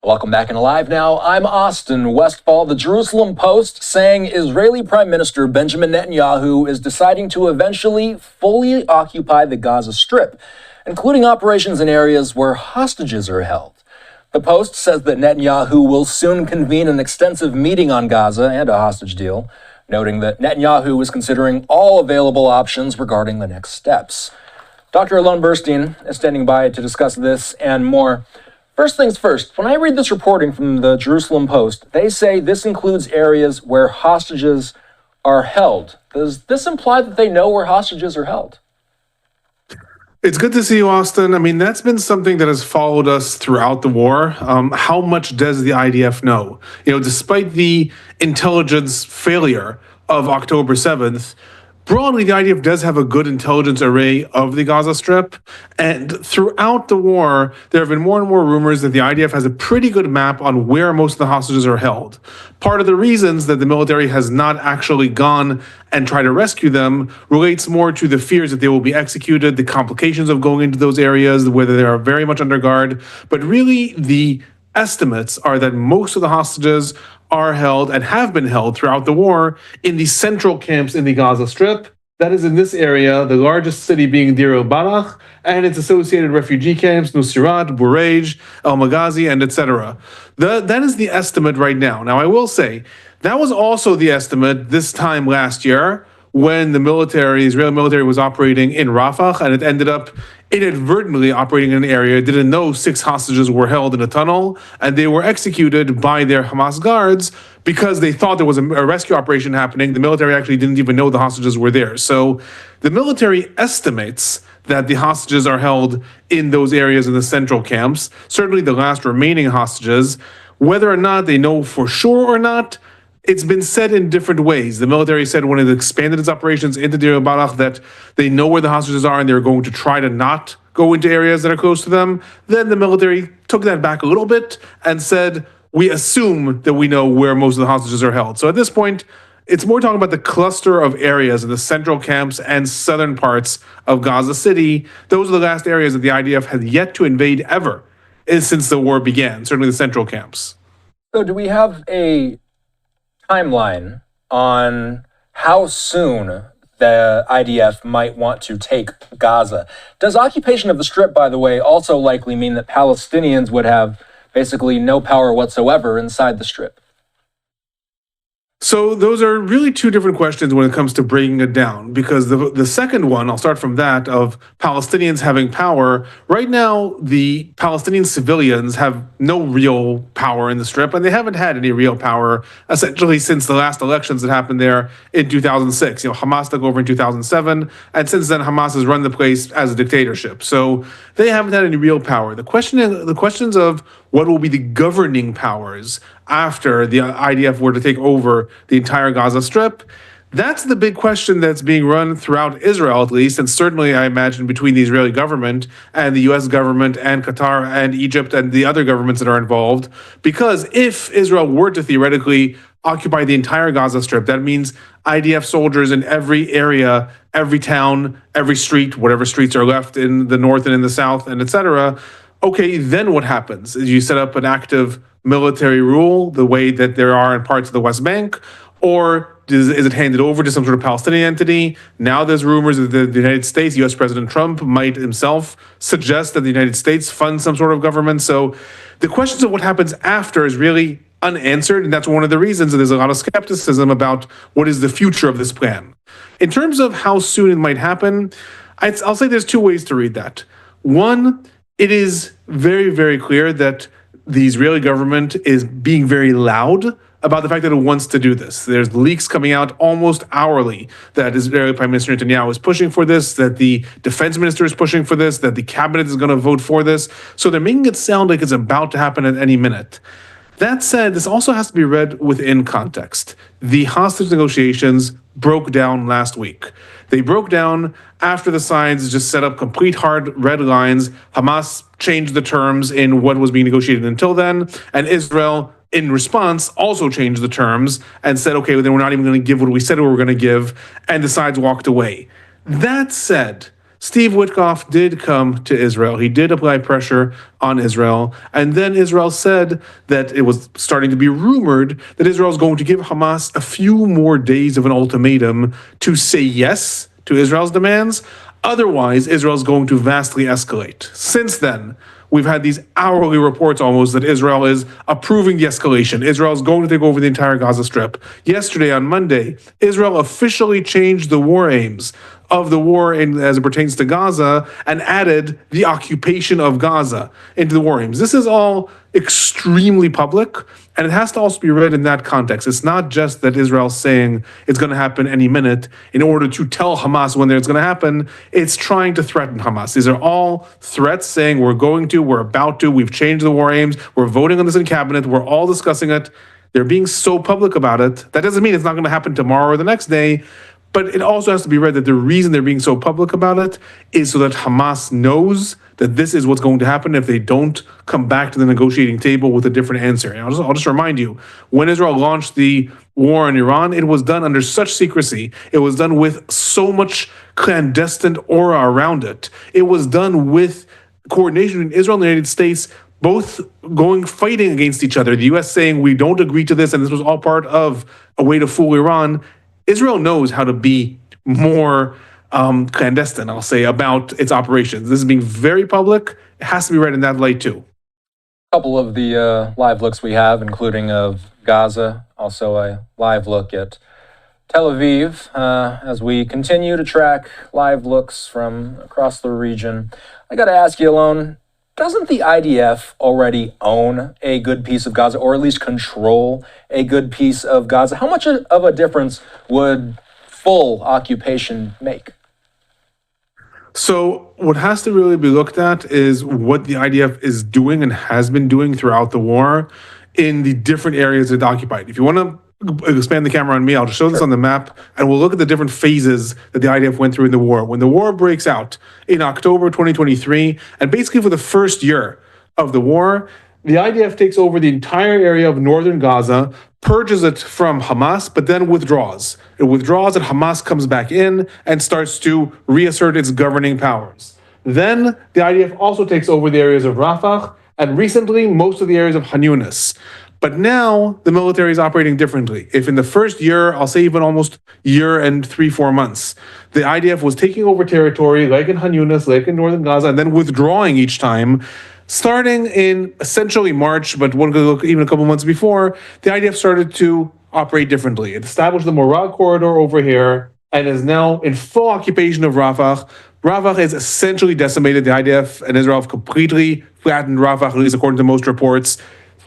Welcome back in Live Now. I'm Austin Westfall. The Jerusalem Post saying Israeli Prime Minister Benjamin Netanyahu is deciding to eventually fully occupy the Gaza Strip, including operations in areas where hostages are held. The Post says that Netanyahu will soon convene an extensive meeting on Gaza and a hostage deal, noting that Netanyahu is considering all available options regarding the next steps. Dr. Alon Burstein is standing by to discuss this and more. First things first, when I read this reporting from the Jerusalem Post, they say this includes areas where hostages are held. Does this imply that they know where hostages are held? It's good to see you, Austin. I mean, that's been something that has followed us throughout the war. How much does the IDF know? Despite the intelligence failure of October 7th, broadly, the IDF does have a good intelligence array of the Gaza Strip. And throughout the war, there have been more and more rumors that the IDF has a pretty good map on where most of the hostages are held. Part of the reasons that the military has not actually gone and tried to rescue them relates more to the fears that they will be executed, the complications of going into those areas, whether they are very much under guard. But really, the estimates are that most of the hostages are held and have been held throughout the war in the central camps in the Gaza Strip. That is in this area, the largest city being Deir el-Balah, and its associated refugee camps, Nuseirat, Bureij, El Maghazi, and etc. That is the estimate right now. Now, I will say, that was also the estimate this time last year when the Israeli military was operating in Rafah, and it ended up inadvertently operating in an area, didn't know 6 hostages were held in a tunnel, and they were executed by their Hamas guards because they thought there was a rescue operation happening. The military actually didn't even know the hostages were there. So the military estimates that the hostages are held in those areas in the central camps, certainly the last remaining hostages. Whether or not they know for sure or not, it's been said in different ways. The military said when it expanded its operations into Deir el-Balah that they know where the hostages are and they're going to try to not go into areas that are close to them. Then the military took that back a little bit and said, we assume that we know where most of the hostages are held. So at this point, it's more talking about the cluster of areas in the central camps and southern parts of Gaza City. Those are the last areas that the IDF has yet to invade ever since the war began, certainly the central camps. So do we have a timeline on how soon the IDF might want to take Gaza? Does occupation of the Strip, by the way, also likely mean that Palestinians would have basically no power whatsoever inside the Strip? So those are really two different questions when it comes to breaking it down, because the second one, I'll start from that, of Palestinians having power. Right now, the Palestinian civilians have no real power in the Strip, and they haven't had any real power essentially since the last elections that happened there in 2006. Hamas took over in 2007, and since then Hamas has run the place as a dictatorship. So they haven't had any real power. The questions of what will be the governing powers after the IDF were to take over the entire Gaza Strip, that's the big question that's being run throughout Israel, at least, and certainly I imagine between the Israeli government and the US government and Qatar and Egypt and the other governments that are involved. Because if Israel were to theoretically occupy the entire Gaza Strip, that means IDF soldiers in every area, every town, every street, whatever streets are left in the north and in the south, and etc. Okay, then what happens? You set up an active military rule the way that there are in parts of the West Bank, or is it handed over to some sort of Palestinian entity? Now there's rumors that the United States, US President Trump, might himself suggest that the United States fund some sort of government. So the questions of what happens after is really unanswered, and that's one of the reasons that there's a lot of skepticism about what is the future of this plan. In terms of how soon it might happen, I'll say there's 2 ways to read that. One, it is very, very clear that the Israeli government is being very loud about the fact that it wants to do this. There's leaks coming out almost hourly that Israeli Prime Minister Netanyahu is pushing for this, that the defense minister is pushing for this, that the cabinet is going to vote for this. So they're making it sound like it's about to happen at any minute. That said, this also has to be read within context. The hostage negotiations broke down last week. They broke down after the sides just set up complete hard red lines. Hamas changed the terms in what was being negotiated until then, and Israel, in response, also changed the terms and said, okay, then we're not even going to give what we said we were going to give, and the sides walked away. That said, Steve Witkoff did come to Israel. He did apply pressure on Israel. And then Israel said that it was starting to be rumored that Israel is going to give Hamas a few more days of an ultimatum to say yes to Israel's demands. Otherwise, Israel is going to vastly escalate. Since then, we've had these hourly reports almost that Israel is approving the escalation. Israel is going to take over the entire Gaza Strip. Yesterday, on Monday, Israel officially changed the war aims of the war as it pertains to Gaza and added the occupation of Gaza into the war aims. This is all extremely public, and it has to also be read in that context. It's not just that Israel's saying it's going to happen any minute in order to tell Hamas when it's going to happen. It's trying to threaten Hamas. These are all threats saying we're going to, we're about to, we've changed the war aims, we're voting on this in cabinet, we're all discussing it. They're being so public about it. That doesn't mean it's not going to happen tomorrow or the next day. But it also has to be read that the reason they're being so public about it is so that Hamas knows that this is what's going to happen if they don't come back to the negotiating table with a different answer. And I'll just remind you, when Israel launched the war in Iran, it was done under such secrecy. It was done with so much clandestine aura around it. It was done with coordination between Israel and the United States, both fighting against each other. The U.S. saying we don't agree to this, and this was all part of a way to fool Iran. Israel knows how to be more clandestine, I'll say, about its operations. This is being very public. It has to be read in that light, too. A couple of the live looks we have, including of Gaza, also a live look at Tel Aviv, as we continue to track live looks from across the region. I got to ask you, Alon, doesn't the IDF already own a good piece of Gaza, or at least control a good piece of Gaza? How much of a difference would full occupation make? So what has to really be looked at is what the IDF is doing and has been doing throughout the war in the different areas it occupied. If you want to expand the camera on me, I'll just show this on the map, and we'll look at the different phases that the IDF went through in the war. When the war breaks out in October 2023, and basically for the first year of the war, the IDF takes over the entire area of northern Gaza, purges it from Hamas, but then withdraws. It withdraws and Hamas comes back in and starts to reassert its governing powers. Then the IDF also takes over the areas of Rafah, and recently most of the areas of Han Yunis. But now the military is operating differently. If in the first year, I'll say even almost year and 3-4 months, the IDF was taking over territory like in Han Yunis, like in northern Gaza, and then withdrawing each time, starting in essentially March, but one could look even a couple months before, the IDF started to operate differently. It established the Morag corridor over here and is now in full occupation of Rafah. Rafah is essentially decimated. The IDF and Israel have completely flattened Rafah, at least according to most reports.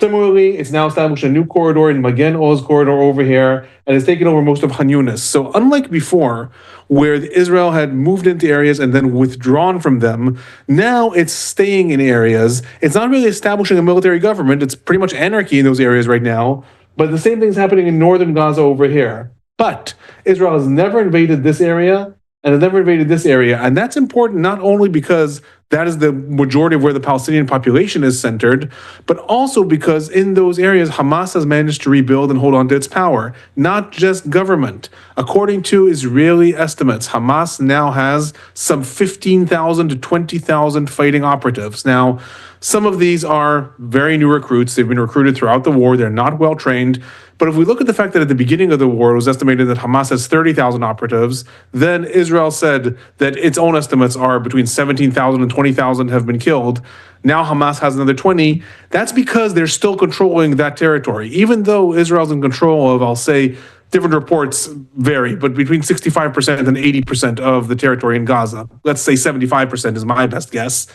Similarly, it's now established a new corridor in Magen Oz corridor over here, and it's taken over most of Han Yunis. So unlike before, where Israel had moved into areas and then withdrawn from them, now it's staying in areas. It's not really establishing a military government. It's pretty much anarchy in those areas right now. But the same thing's happening in northern Gaza over here. But Israel has never invaded this area and has never invaded this area. And that's important not only because that is the majority of where the Palestinian population is centered, but also because in those areas, Hamas has managed to rebuild and hold on to its power, not just government. According to Israeli estimates, Hamas now has some 15,000 to 20,000 fighting operatives. Now, some of these are very new recruits. They've been recruited throughout the war. They're not well trained. But if we look at the fact that at the beginning of the war, it was estimated that Hamas has 30,000 operatives, then Israel said that its own estimates are between 17,000 and 20,000 have been killed. Now Hamas has another 20. That's because they're still controlling that territory. Even though Israel's in control of, I'll say, different reports vary, but between 65% and 80% of the territory in Gaza. Let's say 75% is my best guess.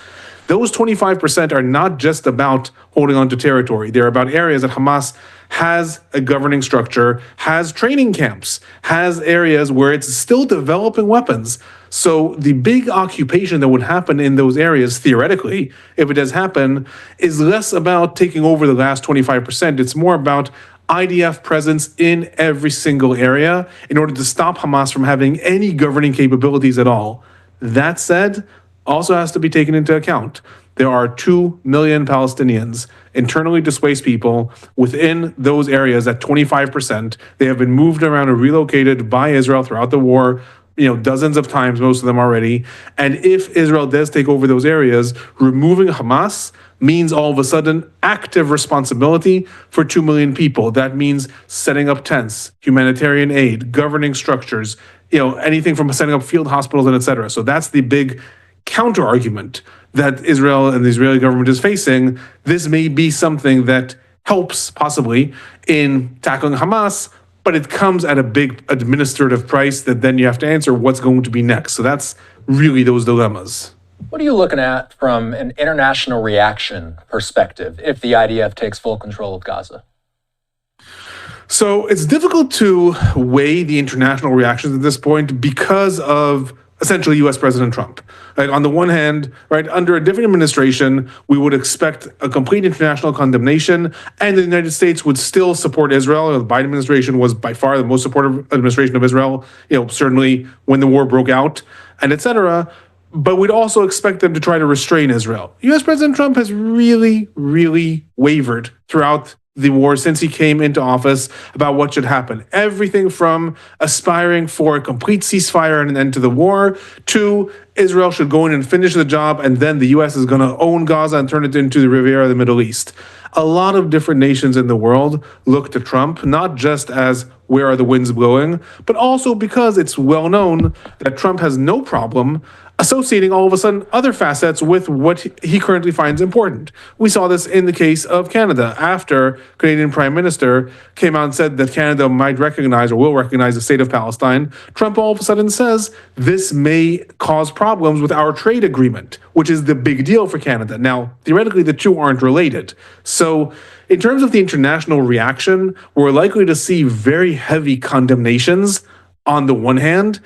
Those 25% are not just about holding on to territory. They're about areas that Hamas has a governing structure, has training camps, has areas where it's still developing weapons. So the big occupation that would happen in those areas, theoretically, if it does happen, is less about taking over the last 25%. It's more about IDF presence in every single area in order to stop Hamas from having any governing capabilities at all. That said, also has to be taken into account. There are 2 million Palestinians, internally displaced people, within those areas at 25%. They have been moved around and relocated by Israel throughout the war. dozens of times, most of them already. And if Israel does take over those areas, removing Hamas means all of a sudden active responsibility for 2 million people. That means setting up tents, humanitarian aid, governing structures, anything from setting up field hospitals and etc. So that's the big counter argument that Israel and the Israeli government is facing. This may be something that helps possibly in tackling Hamas, but it comes at a big administrative price that then you have to answer what's going to be next. So that's really those dilemmas. What are you looking at from an international reaction perspective if the IDF takes full control of Gaza? So it's difficult to weigh the international reactions at this point because of essentially US President Trump. Like on the one hand, right, under a different administration, we would expect a complete international condemnation, and the United States would still support Israel. The Biden administration was by far the most supportive administration of Israel, certainly when the war broke out, and etc. But we'd also expect them to try to restrain Israel. US President Trump has really, really wavered throughout the war since he came into office about what should happen. Everything from aspiring for a complete ceasefire and an end to the war to Israel should go in and finish the job, and then the US is going to own Gaza and turn it into the Riviera of the Middle East. A lot of different nations in the world look to Trump, not just as where are the winds blowing, but also because it's well known that Trump has no problem associating all of a sudden other facets with what he currently finds important. We saw this in the case of Canada after Canadian Prime Minister came out and said that Canada might recognize or will recognize the state of Palestine. Trump all of a sudden says this may cause problems with our trade agreement, which is the big deal for Canada. Now, theoretically, the two aren't related. So in terms of the international reaction, we're likely to see very heavy condemnations on the one hand.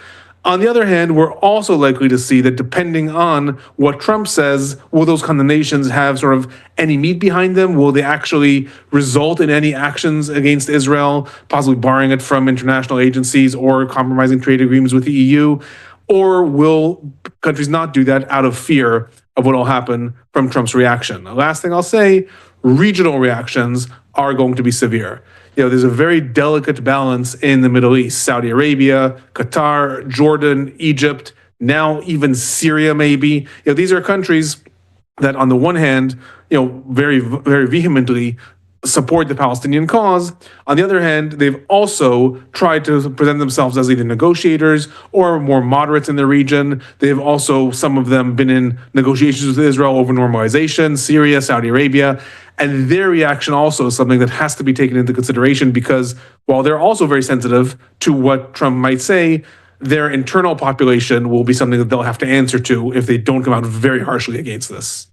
On the other hand, we're also likely to see that depending on what Trump says, will those condemnations have sort of any meat behind them? Will they actually result in any actions against Israel, possibly barring it from international agencies or compromising trade agreements with the EU? Or will countries not do that out of fear of what will happen from Trump's reaction? The last thing I'll say, regional reactions are going to be severe. There's a very delicate balance in the Middle East. Saudi Arabia, Qatar, Jordan, Egypt, now even Syria maybe. These are countries that on the one hand, very, very vehemently support the Palestinian cause. On the other hand, they've also tried to present themselves as either negotiators or more moderates in the region. They've also, some of them, been in negotiations with Israel over normalization, Syria, Saudi Arabia. And their reaction also is something that has to be taken into consideration because while they're also very sensitive to what Trump might say, their internal population will be something that they'll have to answer to if they don't come out very harshly against this.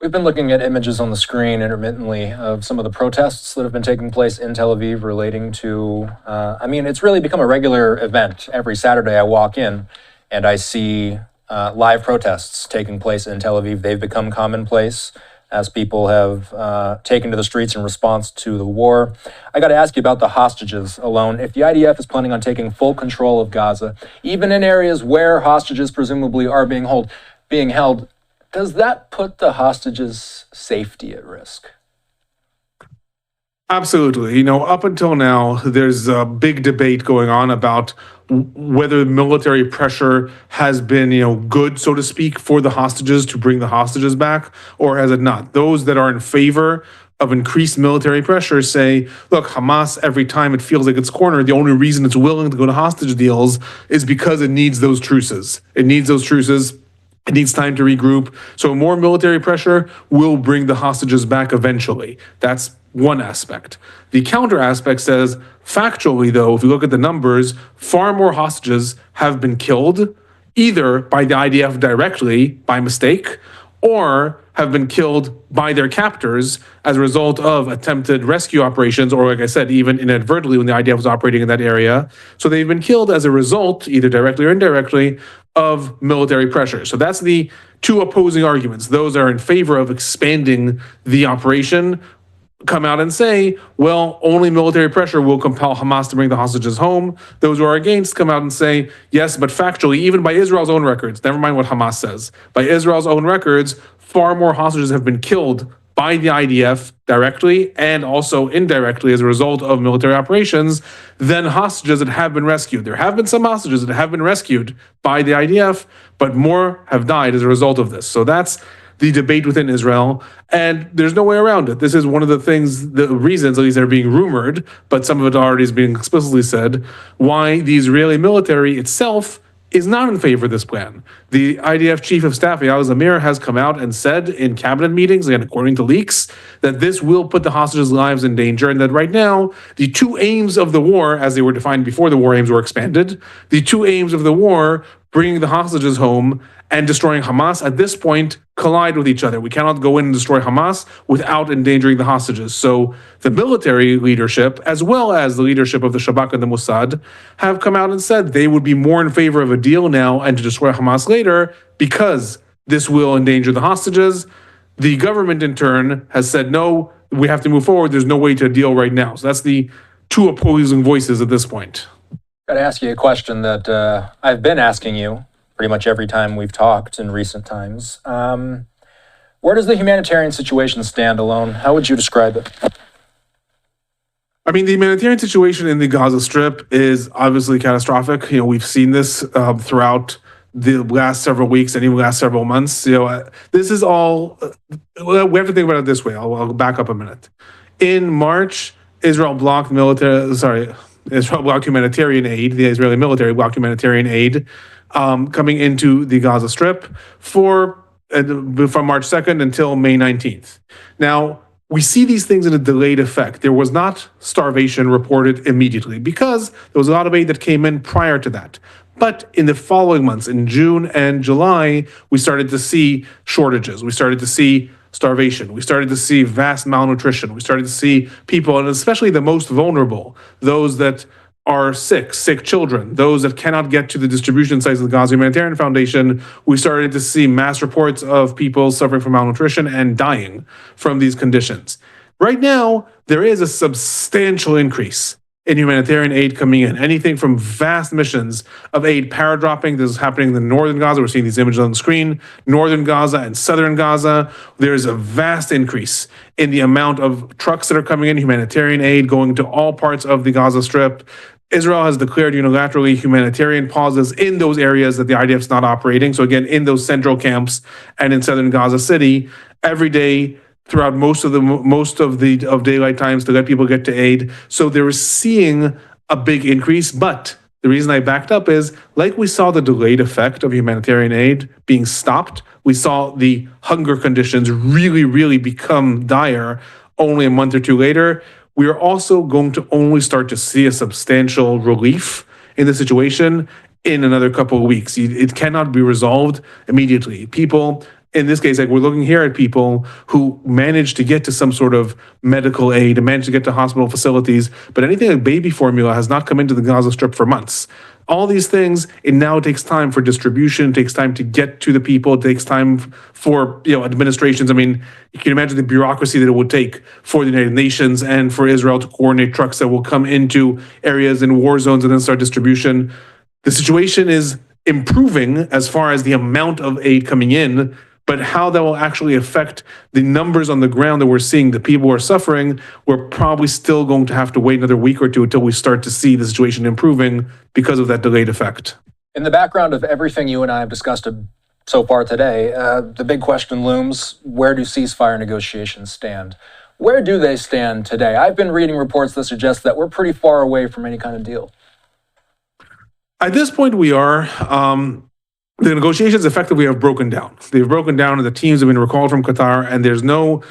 We've been looking at images on the screen intermittently of some of the protests that have been taking place in Tel Aviv relating to, it's really become a regular event. Every Saturday I walk in and I see live protests taking place in Tel Aviv. They've become commonplace as people have taken to the streets in response to the war. I got to ask you about the hostages, Alon. If the IDF is planning on taking full control of Gaza, even in areas where hostages presumably are being held, does that put the hostages' safety at risk? Absolutely. Up until now, there's a big debate going on about whether military pressure has been, good, so to speak, for the hostages to bring the hostages back, or has it not? Those that are in favor of increased military pressure say, look, Hamas, every time it feels like it's cornered, the only reason it's willing to go to hostage deals is because it needs those truces. It needs time to regroup. So more military pressure will bring the hostages back eventually. That's one aspect. The counter aspect says, factually though, if you look at the numbers, far more hostages have been killed, either by the IDF directly, by mistake, or have been killed by their captors as a result of attempted rescue operations, or like I said, even inadvertently when the IDF was operating in that area. So they've been killed as a result, either directly or indirectly, of military pressure. So that's the two opposing arguments. Those are in favor of expanding the operation come out and say, well, only military pressure will compel Hamas to bring the hostages home. Those who are against come out and say, yes, but factually, even by Israel's own records, never mind what Hamas says, by Israel's own records, far more hostages have been killed by the IDF directly and also indirectly as a result of military operations than hostages that have been rescued. There have been some hostages that have been rescued by the IDF, but more have died as a result of this. So that's the debate within Israel, and there's no way around it. This is one of the things, the reasons, at least that are being rumored, but some of it already is being explicitly said, why the Israeli military itself is not in favor of this plan. The IDF chief of staff, Eyal Zamir, has come out and said in cabinet meetings, and according to leaks, that this will put the hostages' lives in danger, and that right now, the two aims of the war, as they were defined before the war aims were expanded, the two aims of the war, bringing the hostages home and destroying Hamas, at this point collide with each other. We cannot go in and destroy Hamas without endangering the hostages. So the military leadership, as well as the leadership of the Shabak and the Mossad, have come out and said they would be more in favor of a deal now and to destroy Hamas later because this will endanger the hostages. The government, in turn, has said, no, we have to move forward. There's no way to deal right now. So that's the two opposing voices at this point. Got to ask you a question that I've been asking you pretty much every time we've talked in recent times. Where does the humanitarian situation stand, Alon? How would you describe it? I mean, the humanitarian situation in the Gaza Strip is obviously catastrophic. We've seen this throughout the last several weeks and even last several months. This is all, we have to think about it this way. I'll back up a minute. In March, Israel blocked humanitarian aid, the Israeli military blocked humanitarian aid coming into the Gaza Strip from March 2nd until May 19th. Now, we see these things in a delayed effect. There was not starvation reported immediately because there was a lot of aid that came in prior to that. But in the following months, in June and July, we started to see shortages. We started to see starvation. We started to see vast malnutrition. We started to see people, and especially the most vulnerable, those that are sick children, those that cannot get to the distribution sites of the Gaza Humanitarian Foundation. We started to see mass reports of people suffering from malnutrition and dying from these conditions. Right now, there is a substantial increase in humanitarian aid coming in. Anything from vast missions of aid paradropping. This is happening in the northern Gaza. We're seeing these images on the screen. Northern Gaza and southern Gaza. There's a vast increase in the amount of trucks that are coming in, humanitarian aid going to all parts of the Gaza Strip. Israel has declared unilaterally humanitarian pauses in those areas that the IDF is not operating. So again, in those central camps and in southern Gaza City, every day throughout most of daylight times to let people get to aid. So they're seeing a big increase. But the reason I backed up is, like we saw the delayed effect of humanitarian aid being stopped, we saw the hunger conditions really, really become dire only a month or two later. We are also going to only start to see a substantial relief in the situation in another couple of weeks. It cannot be resolved immediately. People, in this case, like we're looking here at people who managed to get to some sort of medical aid and managed to get to hospital facilities, but anything like baby formula has not come into the Gaza Strip for months. All these things, it now takes time for distribution, it takes time to get to the people, it takes time for administrations. I mean, you can imagine the bureaucracy that it would take for the United Nations and for Israel to coordinate trucks that will come into areas in war zones and then start distribution. The situation is improving as far as the amount of aid coming in, but how that will actually affect the numbers on the ground that we're seeing, the people who are suffering, we're probably still going to have to wait another week or two until we start to see the situation improving because of that delayed effect. In the background of everything you and I have discussed so far today, the big question looms: where do ceasefire negotiations stand? Where do they stand today? I've been reading reports that suggest that we're pretty far away from any kind of deal. At this point, we are. The negotiations effectively have broken down. They've broken down and the teams have been recalled from Qatar and there's no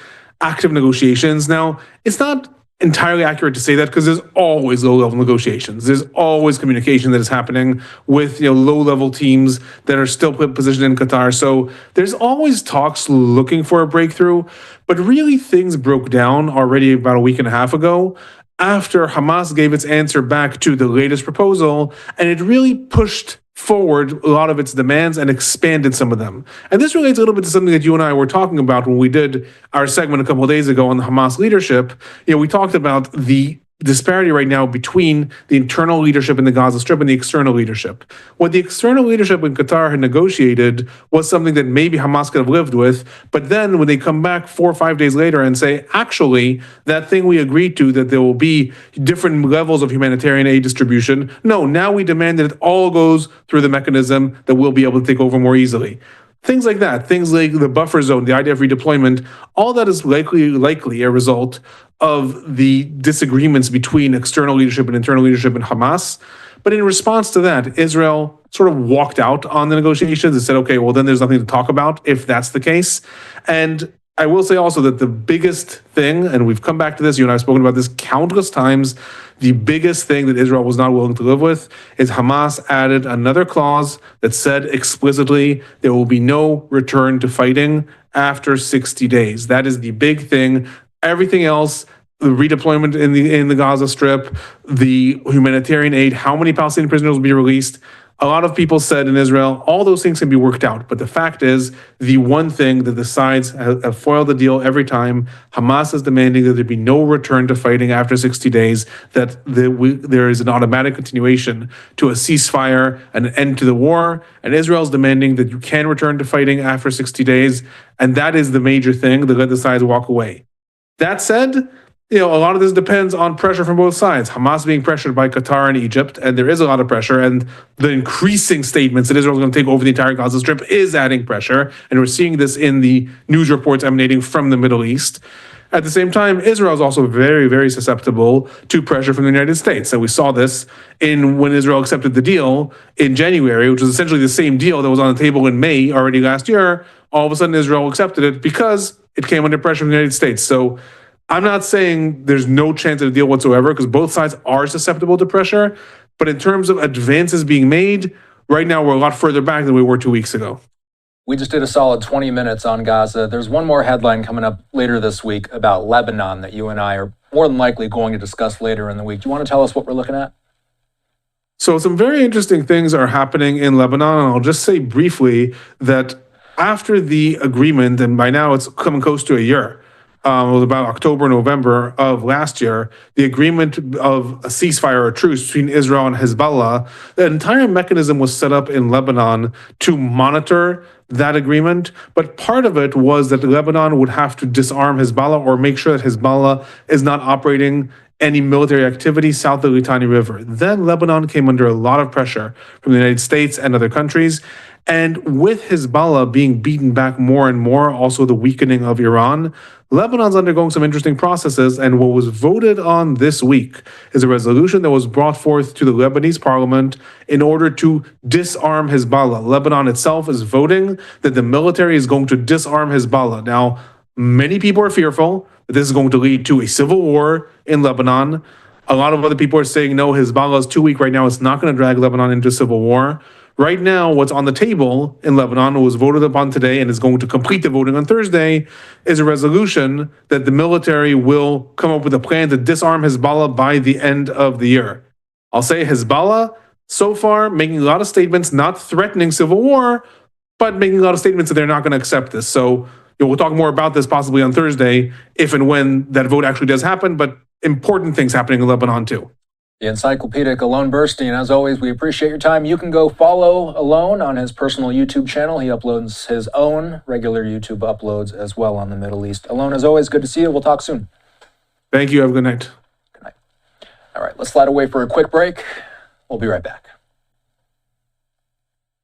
active negotiations. Now, it's not entirely accurate to say that because there's always low-level negotiations. There's always communication that is happening with low-level teams that are still positioned in Qatar. So there's always talks looking for a breakthrough. But really, things broke down already about a week and a half ago after Hamas gave its answer back to the latest proposal, and it really pushed forward a lot of its demands and expanded some of them. And this relates a little bit to something that you and I were talking about when we did our segment a couple of days ago on the Hamas leadership. We talked about the disparity right now between the internal leadership in the Gaza Strip and the external leadership. What the external leadership in Qatar had negotiated was something that maybe Hamas could have lived with, but then when they come back 4 or 5 days later and say, actually, that thing we agreed to, that there will be different levels of humanitarian aid distribution, no, now we demand that it all goes through the mechanism that we'll be able to take over more easily. Things like that, things like the buffer zone, the idea of redeployment, all that is likely a result of the disagreements between external leadership and internal leadership in Hamas. But in response to that, Israel sort of walked out on the negotiations and said, okay, well, then there's nothing to talk about if that's the case. And I will say also that the biggest thing, and we've come back to this, you and I have spoken about this countless times, the biggest thing that Israel was not willing to live with is Hamas added another clause that said explicitly there will be no return to fighting after 60 days. That is the big thing. Everything else, the redeployment in the Gaza Strip, the humanitarian aid, how many Palestinian prisoners will be released, a lot of people said in Israel, all those things can be worked out. But the fact is, the one thing that the sides have foiled the deal every time, Hamas is demanding that there be no return to fighting after 60 days, that there is an automatic continuation to a ceasefire, an end to the war. And Israel is demanding that you can return to fighting after 60 days. And that is the major thing that let the sides walk away. That said, a lot of this depends on pressure from both sides. Hamas being pressured by Qatar and Egypt, and there is a lot of pressure, and the increasing statements that Israel is going to take over the entire Gaza Strip is adding pressure, and we're seeing this in the news reports emanating from the Middle East. At the same time, Israel is also very, very susceptible to pressure from the United States. And we saw this when Israel accepted the deal in January, which was essentially the same deal that was on the table in May already last year. All of a sudden, Israel accepted it because it came under pressure from the United States. So I'm not saying there's no chance of a deal whatsoever, because both sides are susceptible to pressure. But in terms of advances being made, right now we're a lot further back than we were 2 weeks ago. We just did a solid 20 minutes on Gaza. There's one more headline coming up later this week about Lebanon that you and I are more than likely going to discuss later in the week. Do you want to tell us what we're looking at? So some very interesting things are happening in Lebanon. And I'll just say briefly that after the agreement, and by now it's coming close to a year, it was about October, November of last year, the agreement of a ceasefire or truce between Israel and Hezbollah, the entire mechanism was set up in Lebanon to monitor that agreement. But part of it was that Lebanon would have to disarm Hezbollah or make sure that Hezbollah is not operating any military activity south of the Litani River. Then Lebanon came under a lot of pressure from the United States and other countries. And with Hezbollah being beaten back more and more, also the weakening of Iran, Lebanon's undergoing some interesting processes, and what was voted on this week is a resolution that was brought forth to the Lebanese parliament in order to disarm Hezbollah. Lebanon itself is voting that the military is going to disarm Hezbollah. Now, many people are fearful that this is going to lead to a civil war in Lebanon. A lot of other people are saying, no, Hezbollah is too weak right now. It's not going to drag Lebanon into civil war. Right now, what's on the table in Lebanon, was voted upon today and is going to complete the voting on Thursday, is a resolution that the military will come up with a plan to disarm Hezbollah by the end of the year. I'll say Hezbollah, so far, making a lot of statements, not threatening civil war, but making a lot of statements that they're not going to accept this. So we'll talk more about this possibly on Thursday, if and when that vote actually does happen, but important things happening in Lebanon too. The encyclopedic Alon Burstein, as always, we appreciate your time. You can go follow Alon on his personal YouTube channel. He uploads his own regular YouTube uploads as well on the Middle East. Alon, as always, good to see you. We'll talk soon. Thank you. Have a good night. Good night. All right, let's slide away for a quick break. We'll be right back.